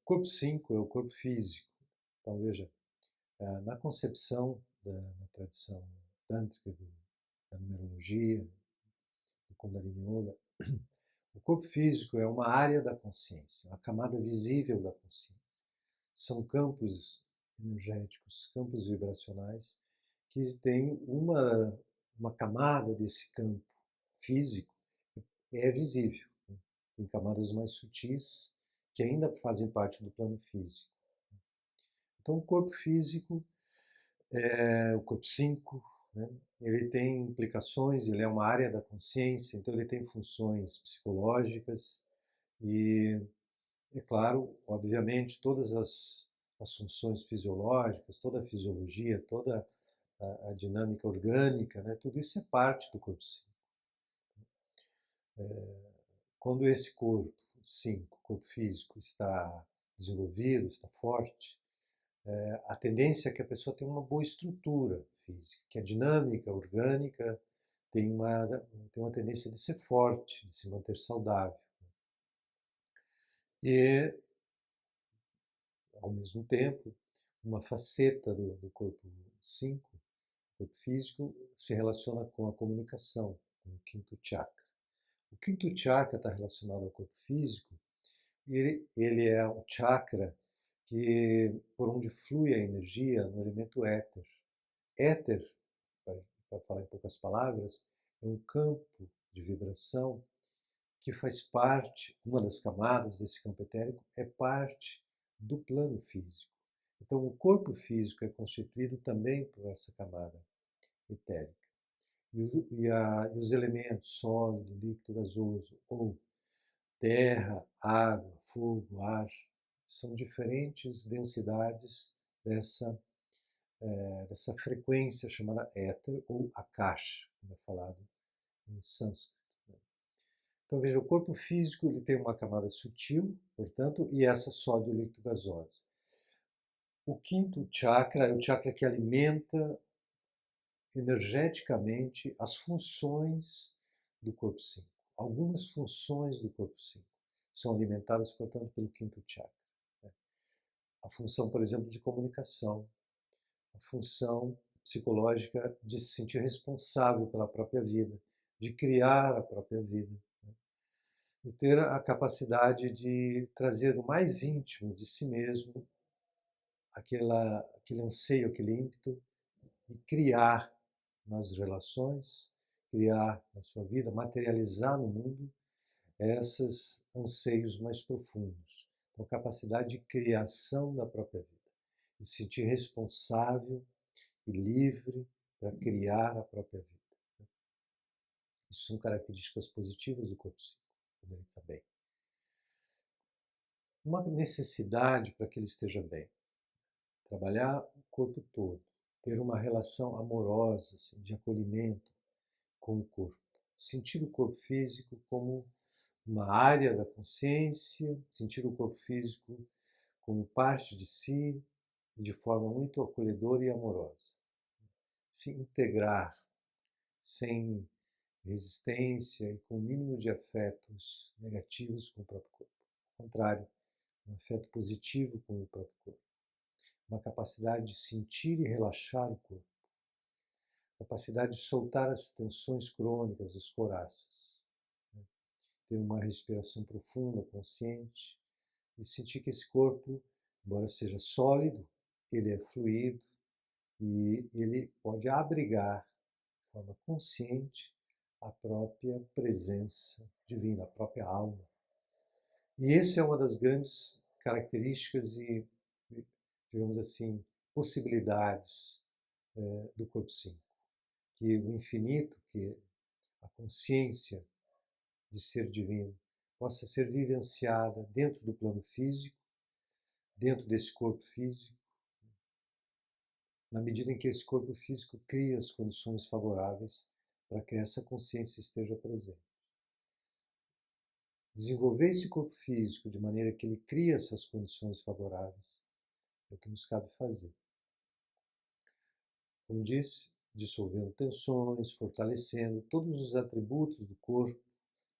Corpo 5 é o corpo físico. Então, veja, na concepção da tradição tântrica, da numerologia, do Kundalini Yoga, o corpo físico é uma área da consciência, uma camada visível da consciência. São campos energéticos, campos vibracionais, que têm uma camada desse campo físico é visível. Tem camadas mais sutis que ainda fazem parte do plano físico. Então, o corpo físico, o corpo 5, né, ele tem implicações, ele é uma área da consciência, então ele tem funções psicológicas e, é claro, obviamente, todas as funções fisiológicas, toda a fisiologia, toda a dinâmica orgânica, né, tudo isso é parte do corpo 5. Quando esse corpo 5, corpo físico, está desenvolvido, está forte, a tendência é que a pessoa tenha uma boa estrutura física, que a dinâmica orgânica tem uma tendência de ser forte, de se manter saudável. E, ao mesmo tempo, uma faceta do corpo 5, corpo físico, se relaciona com a comunicação, com o quinto chakra. O quinto chakra está relacionado ao corpo físico, e ele é um chakra por onde flui a energia no elemento éter. Éter, para falar em poucas palavras, é um campo de vibração que faz parte, uma das camadas desse campo etérico é parte do plano físico. Então, o corpo físico é constituído também por essa camada etérica. E os elementos sólido, líquido, gasoso, ou terra, água, fogo, ar, são diferentes densidades dessa frequência chamada éter ou akasha, como é falado em sânscrito. Então veja, o corpo físico ele tem uma camada sutil, portanto, e essa sólido, líquido, gasosa. O quinto chakra é o chakra que alimenta energeticamente as funções do corpo 5. Algumas funções do corpo 5 são alimentadas, portanto, pelo quinto chakra. A função, por exemplo, de comunicação, a função psicológica de se sentir responsável pela própria vida, de criar a própria vida, e ter a capacidade de trazer do mais íntimo de si mesmo aquele anseio, aquele ímpeto, e criar nas relações, criar na sua vida, materializar no mundo esses anseios mais profundos. Então, capacidade de criação da própria vida, de se sentir responsável e livre para criar a própria vida. Isso são características positivas do corpo 5, quando ele está bem. Uma necessidade para que ele esteja bem. Trabalhar o corpo todo, ter uma relação amorosa, assim, de acolhimento com o corpo. Sentir o corpo físico como uma área da consciência, sentir o corpo físico como parte de si, de forma muito acolhedora e amorosa. Se integrar sem resistência e com o mínimo de afetos negativos com o próprio corpo. Ao contrário, um afeto positivo com o próprio corpo. Uma capacidade de sentir e relaxar o corpo. Capacidade de soltar as tensões crônicas, as couraças. Ter uma respiração profunda, consciente, e sentir que esse corpo, embora seja sólido, ele é fluido e ele pode abrigar de forma consciente a própria presença divina, a própria alma. E essa é uma das grandes características e, digamos assim, possibilidades do corpo 5. Que o infinito, que a consciência de ser divino, possa ser vivenciada dentro do plano físico, dentro desse corpo físico, na medida em que esse corpo físico cria as condições favoráveis para que essa consciência esteja presente. Desenvolver esse corpo físico de maneira que ele crie essas condições favoráveis é o que nos cabe fazer. Como disse, dissolvendo tensões, fortalecendo todos os atributos do corpo,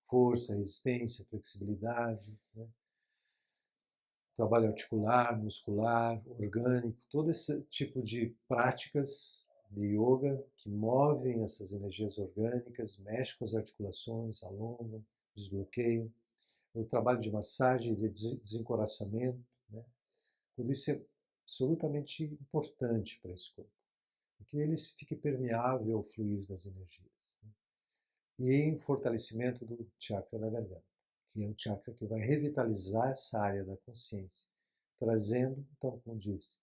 força, resistência, flexibilidade, né? trabalho articular, muscular, orgânico, todo esse tipo de práticas de yoga que movem essas energias orgânicas, mexem com as articulações, alongam, desbloqueiam. O trabalho de massagem, de desencoraçamento, né? Tudo isso é absolutamente importante para esse corpo, porque ele fique permeável ao fluir das energias, né? E em fortalecimento do chakra da garganta, que é o chakra que vai revitalizar essa área da consciência, trazendo, então, como diz,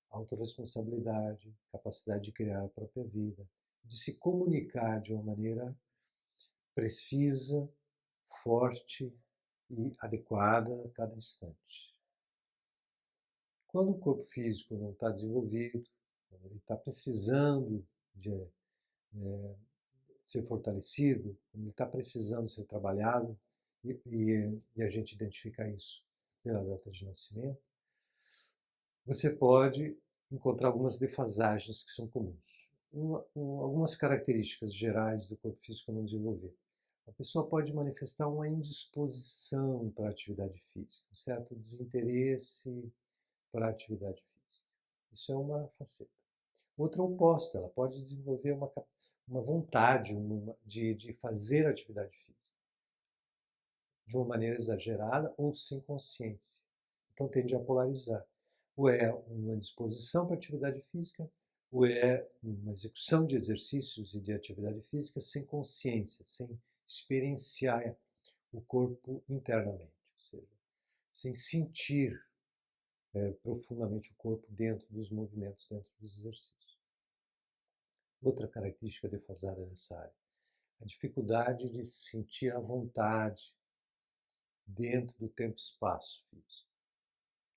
autorresponsabilidade, capacidade de criar a própria vida, de se comunicar de uma maneira precisa, forte e adequada a cada instante. Quando o corpo físico não está desenvolvido, quando ele está precisando de ser fortalecido, quando ele está precisando ser trabalhado, e a gente identifica isso pela data de nascimento, você pode encontrar algumas defasagens que são comuns. Algumas características gerais do corpo físico não desenvolvido. A pessoa pode manifestar uma indisposição para a atividade física, um certo desinteresse para a atividade física. Isso é uma faceta. Outra oposta, ela pode desenvolver uma vontade de fazer atividade física de uma maneira exagerada ou sem consciência. Então tende a polarizar. Ou é uma disposição para a atividade física, ou é uma execução de exercícios e de atividade física sem consciência, sem experienciar o corpo internamente, ou seja, sem sentir profundamente o corpo dentro dos movimentos, dentro dos exercícios. Outra característica defasada nessa área, a dificuldade de sentir a vontade dentro do tempo-espaço físico.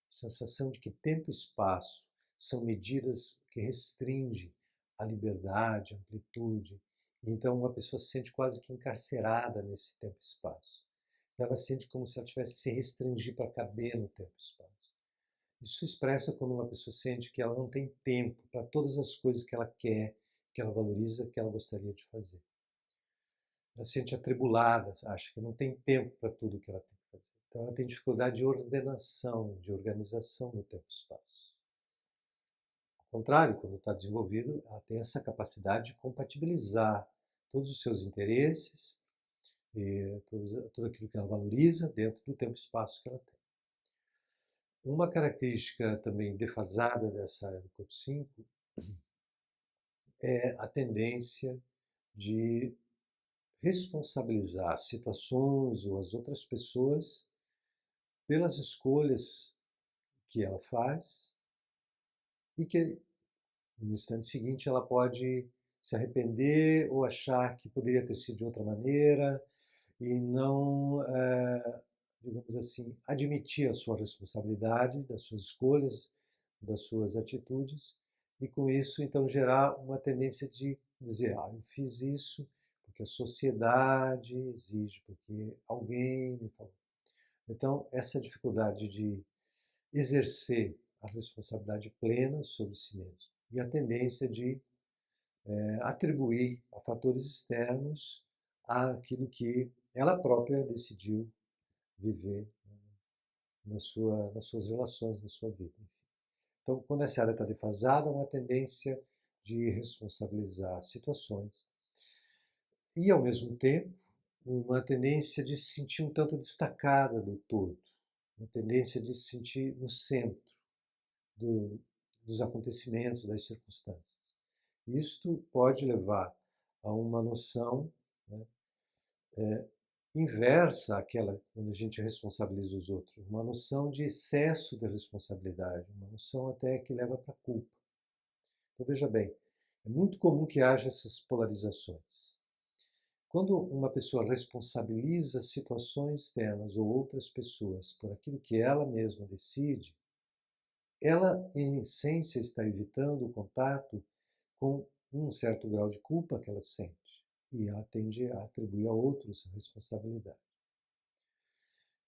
A sensação de que tempo e espaço são medidas que restringem a liberdade, a amplitude. Então uma pessoa se sente quase que encarcerada nesse tempo e espaço. Ela sente como se ela tivesse que se restringir para caber no tempo e espaço. Isso se expressa quando uma pessoa sente que ela não tem tempo para todas as coisas que ela quer, que ela valoriza, que ela gostaria de fazer. Ela se sente atribulada, acha que não tem tempo para tudo que ela tem que fazer. Então ela tem dificuldade de ordenação, de organização no tempo e espaço. Ao contrário, quando está desenvolvido, ela tem essa capacidade de compatibilizar todos os seus interesses, e tudo aquilo que ela valoriza dentro do tempo e espaço que ela tem. Uma característica também defasada dessa área do corpo 5 é a tendência de responsabilizar as situações ou as outras pessoas pelas escolhas que ela faz e que no instante seguinte ela pode se arrepender ou achar que poderia ter sido de outra maneira e não, digamos assim, admitir a sua responsabilidade das suas escolhas, das suas atitudes e com isso então gerar uma tendência de dizer, eu fiz isso porque a sociedade exige, porque alguém me falou. Então essa dificuldade de exercer a responsabilidade plena sobre si mesmo e a tendência de atribuir a fatores externos aquilo que ela própria decidiu viver nas suas relações, na sua vida. Enfim. Então, quando essa área está defasada, há uma tendência de responsabilizar situações e, ao mesmo tempo, uma tendência de se sentir um tanto destacada do todo, uma tendência de se sentir no centro dos acontecimentos, das circunstâncias. Isto pode levar a uma noção, né, inversa àquela quando a gente responsabiliza os outros, uma noção de excesso de responsabilidade, uma noção até que leva para a culpa. Então veja bem, é muito comum que haja essas polarizações. Quando uma pessoa responsabiliza situações externas ou outras pessoas por aquilo que ela mesma decide, ela, em essência, está evitando o contato com um certo grau de culpa que ela sente e ela tende a atribuir a outros a responsabilidade.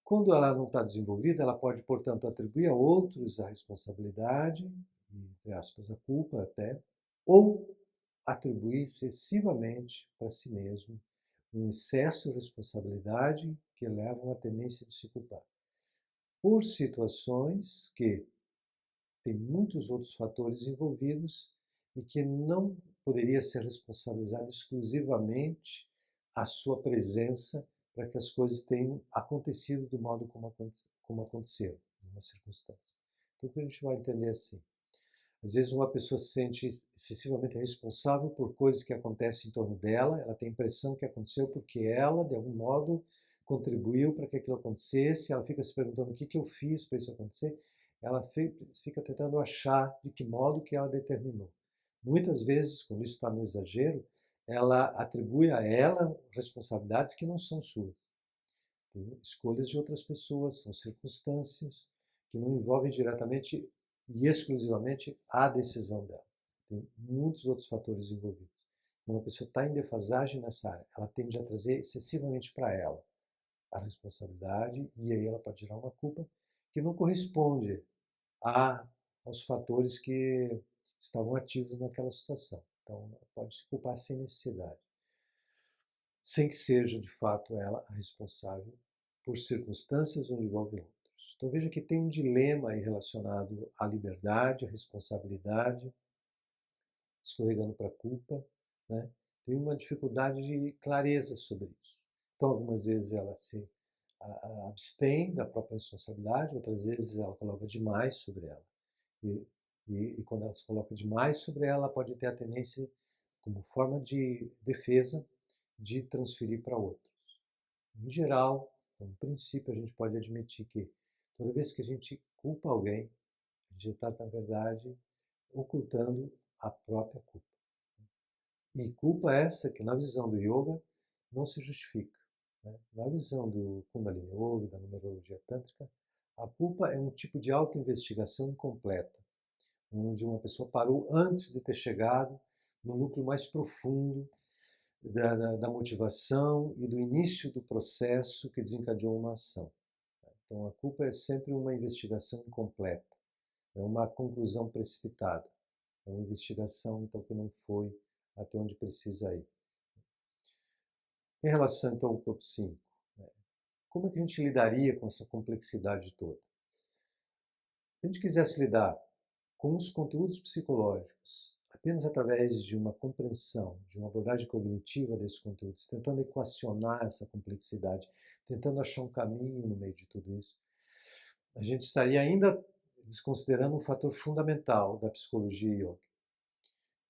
Quando ela não está desenvolvida, ela pode, portanto, atribuir a outros a responsabilidade, entre aspas, a culpa até, ou atribuir excessivamente para si mesmo um excesso de responsabilidade que leva a uma tendência de se culpar. por situações que tem muitos outros fatores envolvidos e que não poderia ser responsabilizado exclusivamente a sua presença para que as coisas tenham acontecido do modo como aconteceram, numa circunstância. Então, o que a gente vai entender assim? Às vezes uma pessoa se sente excessivamente responsável por coisas que acontecem em torno dela, ela tem a impressão que aconteceu porque ela, de algum modo, contribuiu para que aquilo acontecesse, ela fica se perguntando o que eu fiz para isso acontecer, ela fica tentando achar de que modo que ela determinou. Muitas vezes, quando isso está no exagero, ela atribui a ela responsabilidades que não são suas. Tem escolhas de outras pessoas, são circunstâncias que não envolvem diretamente e exclusivamente a decisão dela. Tem muitos outros fatores envolvidos. Quando a pessoa está em defasagem nessa área, ela tende a trazer excessivamente para ela a responsabilidade e aí ela pode gerar uma culpa que não corresponde aos fatores que estavam ativos naquela situação. Então, ela pode se culpar sem necessidade, sem que seja de fato ela a responsável por circunstâncias onde envolve outros. Então veja que tem um dilema aí relacionado à liberdade, à responsabilidade, escorregando para a culpa, né? Tem uma dificuldade de clareza sobre isso. Então algumas vezes ela se abstém da própria responsabilidade, outras vezes ela coloca demais sobre ela. E quando ela se coloca demais sobre ela, ela pode ter a tendência, como forma de defesa, de transferir para outros. Em geral, como princípio, a gente pode admitir que toda vez que a gente culpa alguém, a gente está, na verdade, ocultando a própria culpa. E culpa essa que, na visão do yoga, não se justifica. Né? Na visão do Kundalini Yoga, da numerologia tântrica, a culpa é um tipo de autoinvestigação incompleta, onde uma pessoa parou antes de ter chegado no núcleo mais profundo da motivação e do início do processo que desencadeou uma ação. Então, a culpa é sempre uma investigação incompleta, é uma conclusão precipitada, é uma investigação então que não foi até onde precisa ir. Em relação então ao corpo 5, como é que a gente lidaria com essa complexidade toda? Se a gente quisesse lidar com os conteúdos psicológicos apenas através de uma compreensão, de uma abordagem cognitiva desses conteúdos, tentando equacionar essa complexidade, tentando achar um caminho no meio de tudo isso, a gente estaria ainda desconsiderando um fator fundamental da psicologia yoga,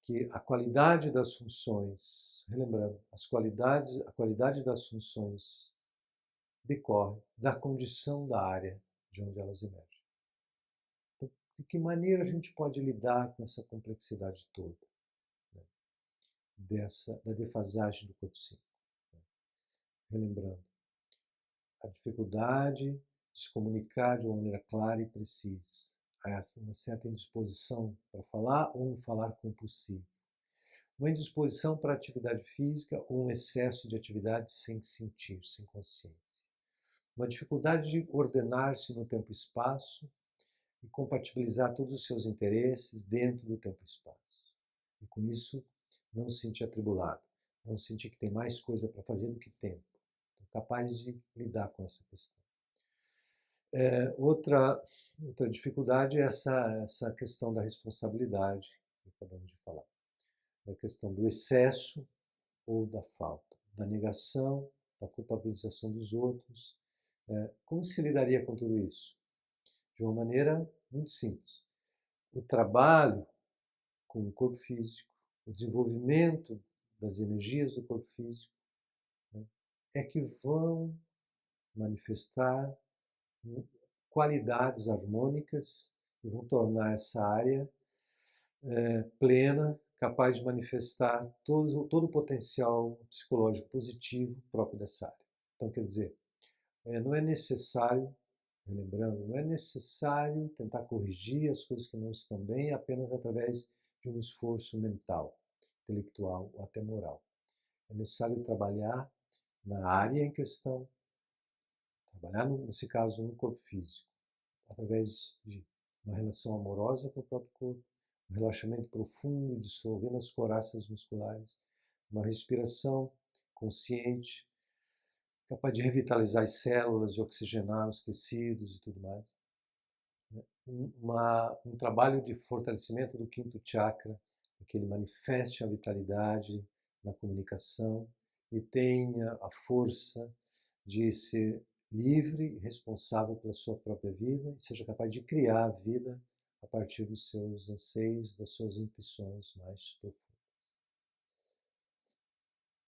que a qualidade das funções, relembrando, a qualidade das funções decorre da condição da área de onde elas emergem. Então, de que maneira a gente pode lidar com essa complexidade toda, né, da defasagem do corpo 5? Né? Relembrando, a dificuldade de se comunicar de uma maneira clara e precisa, uma certa indisposição para falar ou um falar compulsivo, uma indisposição para a atividade física ou um excesso de atividade sem sentir, sem consciência, uma dificuldade de ordenar-se no tempo e espaço e compatibilizar todos os seus interesses dentro do tempo e espaço. E com isso, não se sentir atribulado, não sentir que tem mais coisa para fazer do que tempo. Então, capaz de lidar com essa questão. Outra dificuldade é essa questão da responsabilidade, que acabamos de falar. A questão do excesso ou da falta, da negação, da culpabilização dos outros. Como se lidaria com tudo isso? De uma maneira muito simples. O trabalho com o corpo físico, o desenvolvimento das energias do corpo físico, né, é que vão manifestar qualidades harmônicas e vão tornar essa área plena, capaz de manifestar todo o potencial psicológico positivo próprio dessa área. Então, quer dizer, não é necessário, lembrando, não é necessário tentar corrigir as coisas que não estão bem apenas através de um esforço mental, intelectual ou até moral. É necessário trabalhar na área em questão, trabalhar, nesse caso, no corpo físico, através de uma relação amorosa com o próprio corpo, um relaxamento profundo, dissolvendo as couraças musculares, uma respiração consciente, capaz de revitalizar as células, de oxigenar os tecidos e tudo mais. Um trabalho de fortalecimento do quinto chakra, para que ele manifeste a vitalidade na comunicação e tenha a força de ser livre e responsável pela sua própria vida e seja capaz de criar a vida a partir dos seus anseios, das suas intuições mais profundas.